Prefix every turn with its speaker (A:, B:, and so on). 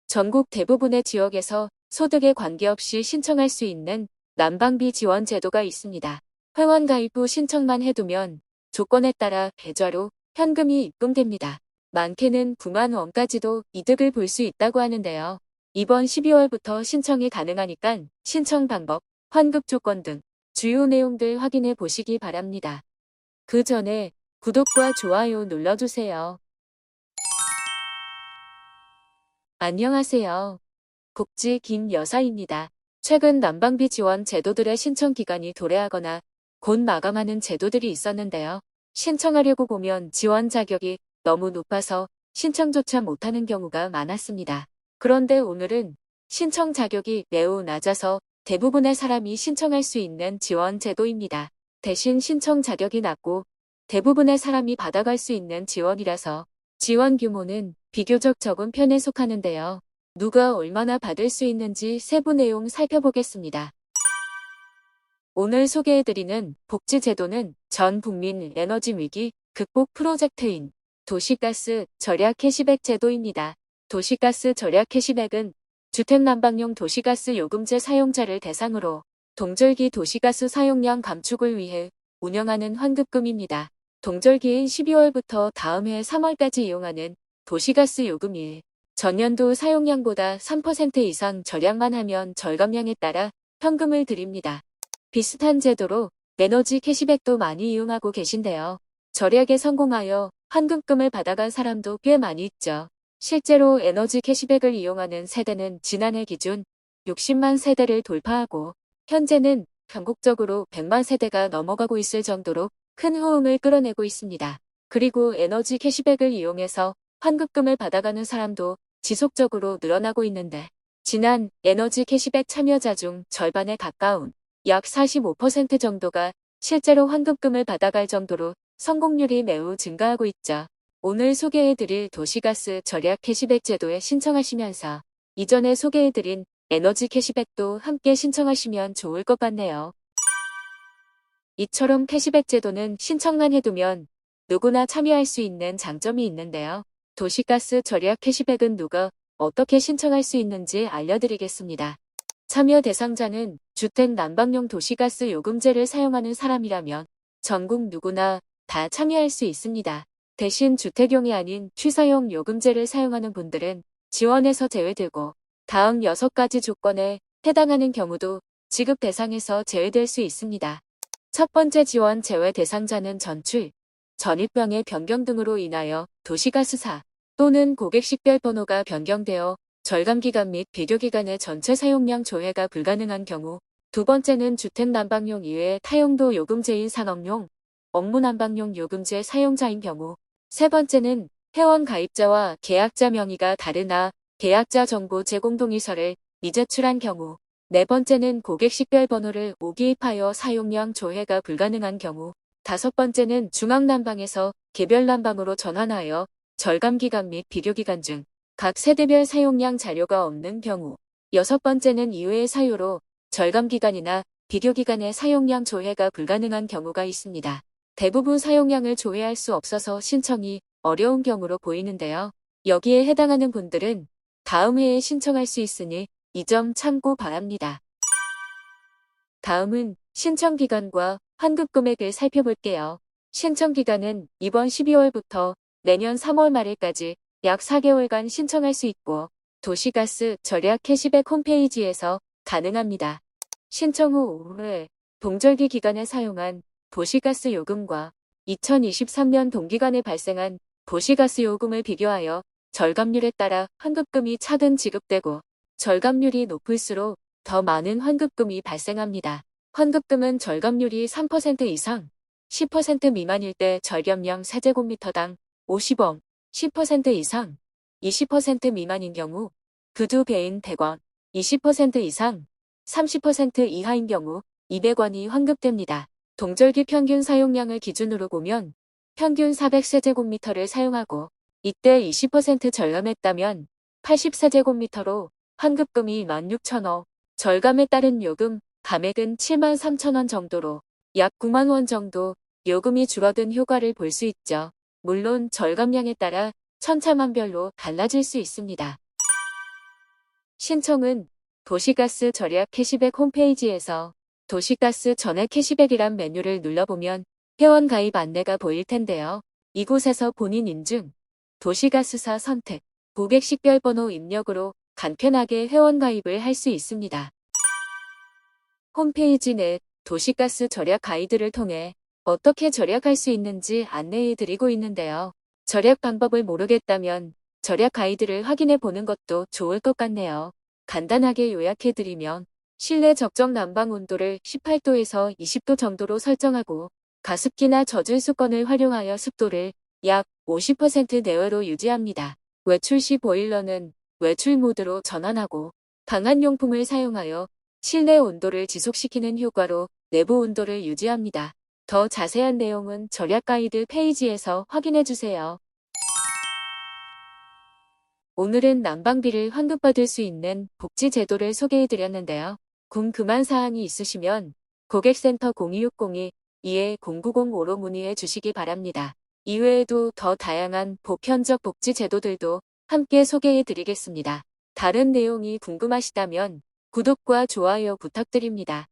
A: 전국 대부분의 지역에서 소득에 관계없이 신청할 수 있는 난방비 지원 제도가 있습니다. 회원 가입 후 신청만 해두면 조건에 따라 계좌로 현금이 입금됩니다. 많게는 9만 원까지도 이득을 볼 수 있다고 하는데요. 이번 12월부터 신청이 가능하니까 신청 방법, 환급 조건 등 주요 내용들 확인해 보시기 바랍니다. 그 전에 구독과 좋아요 눌러주세요. 안녕하세요. 복지 김여사입니다. 최근 난방비 지원 제도들의 신청 기간이 도래하거나 곧 마감하는 제도들이 있었는데요. 신청하려고 보면 지원 자격이 너무 높아서 신청조차 못하는 경우가 많았습니다. 그런데 오늘은 신청 자격이 매우 낮아서 대부분의 사람이 신청할 수 있는 지원 제도입니다. 대신 신청 자격이 낮고 대부분의 사람이 받아갈 수 있는 지원이라서 지원 규모는 비교적 적은 편에 속하는데요. 누가 얼마나 받을 수 있는지 세부 내용 살펴보겠습니다. 오늘 소개해드리는 복지제도는 전 국민 에너지 위기 극복 프로젝트인 도시가스 절약 캐시백 제도입니다. 도시가스 절약 캐시백은 주택난방용 도시가스 요금제 사용자를 대상으로 동절기 도시가스 사용량 감축을 위해 운영하는 환급금입니다. 동절기인 12월부터 다음 해 3월까지 이용하는 도시가스 요금 전년도 사용량보다 3% 이상 절약만 하면 절감량에 따라 현금을 드립니다. 비슷한 제도로 에너지 캐시백도 많이 이용하고 계신데요. 절약에 성공하여 환급금을 받아간 사람도 꽤 많이 있죠. 실제로 에너지 캐시백을 이용하는 세대는 지난해 기준 60만 세대를 돌파하고 현재는 전국적으로 100만 세대가 넘어가고 있을 정도로 큰 호응을 끌어내고 있습니다. 그리고 에너지 캐시백을 이용해서 환급금을 받아가는 사람도 지속적으로 늘어나고 있는데 지난 에너지 캐시백 참여자 중 절반에 가까운 약 45% 정도가 실제로 환급금을 받아갈 정도로 성공률이 매우 증가하고 있죠. 오늘 소개해드릴 도시가스 절약 캐시백 제도에 신청하시면서 이전에 소개해드린 에너지 캐시백도 함께 신청하시면 좋을 것 같네요. 이처럼 캐시백 제도는 신청만 해두면 누구나 참여할 수 있는 장점이 있는데요. 도시가스 절약 캐시백은 누가 어떻게 신청할 수 있는지 알려드리겠습니다. 참여 대상자는 주택 난방용 도시가스 요금제를 사용하는 사람이라면 전국 누구나 다 참여할 수 있습니다. 대신 주택용이 아닌 취사용 요금제를 사용하는 분들은 지원에서 제외되고 다음 6가지 조건에 해당하는 경우도 지급 대상에서 제외될 수 있습니다. 첫 번째 지원 제외 대상자는 전출, 전입병의 변경 등으로 인하여 도시가스사 또는 고객식별 번호가 변경되어 절감기간 및 비교기간의 전체 사용량 조회가 불가능한 경우, 두 번째는 주택난방용 이외의 타용도 요금제인 산업용, 업무난방용 요금제 사용자인 경우, 세 번째는 회원 가입자와 계약자 명의가 다르나 계약자 정보 제공 동의서를 미제출한 경우, 네 번째는 고객식별 번호를 오기입하여 사용량 조회가 불가능한 경우, 다섯 번째는 중앙난방에서 개별난방으로 전환하여 절감기간 및 비교기간 중 각 세대별 사용량 자료가 없는 경우, 여섯 번째는 이외의 사유로 절감기간이나 비교기간의 사용량 조회가 불가능한 경우가 있습니다. 대부분 사용량을 조회할 수 없어서 신청이 어려운 경우로 보이는데요. 여기에 해당하는 분들은 다음 해에 신청할 수 있으니 이 점 참고 바랍니다. 다음은 신청기간과 환급금액을 살펴볼게요. 신청기간은 이번 12월부터 내년 3월 말일까지 약 4개월간 신청할 수 있고 도시가스 절약 캐시백 홈페이지에서 가능합니다. 신청 후 5회 동절기 기간에 사용한 도시가스 요금과 2023년 동기간에 발생한 도시가스 요금을 비교하여 절감률에 따라 환급금이 차등 지급되고 절감률이 높을수록 더 많은 환급금이 발생합니다. 환급금은 절감률이 3% 이상, 10% 미만일 때 절감량 세제곱미터당 50원, 10% 이상, 20% 미만인 경우 그 2배인 100원, 20% 이상, 30% 이하인 경우 200원이 환급됩니다. 동절기 평균 사용량을 기준으로 보면 평균 400세제곱미터를 사용하고 이때 20% 절감했다면 80세제곱미터로 환급금이 16,000원, 절감에 따른 요금, 감액은 73,000원 정도로 약 9만 원 정도 요금이 줄어든 효과를 볼 수 있죠. 물론 절감량에 따라 천차만별로 달라질 수 있습니다. 신청은 도시가스 절약 캐시백 홈페이지에서 도시가스 전액 캐시백이란 메뉴를 눌러보면 회원 가입 안내가 보일 텐데요. 이곳에서 본인 인증, 도시가스사 선택, 고객 식별번호 입력으로 간편하게 회원 가입을 할 수 있습니다. 홈페이지 내 도시가스 절약 가이드를 통해 어떻게 절약할 수 있는지 안내해 드리고 있는데요. 절약 방법을 모르겠다면 절약 가이드를 확인해 보는 것도 좋을 것 같네요. 간단하게 요약해 드리면 실내 적정 난방 온도를 18도에서 20도 정도로 설정하고 가습기나 젖은 수건을 활용하여 습도를 약 50% 내외로 유지합니다. 외출 시 보일러는 외출 모드로 전환하고 방한용품을 사용하여 실내 온도를 지속시키는 효과로 내부 온도를 유지합니다. 더 자세한 내용은 절약 가이드 페이지에서 확인해 주세요. 오늘은 난방비를 환급받을 수 있는 복지 제도를 소개해 드렸는데요. 궁금한 사항이 있으시면 고객센터 0260-22090-5로 문의해 주시기 바랍니다. 이외에도 더 다양한 보편적 복지 제도들도 함께 소개해 드리겠습니다. 다른 내용이 궁금하시다면 구독과 좋아요 부탁드립니다.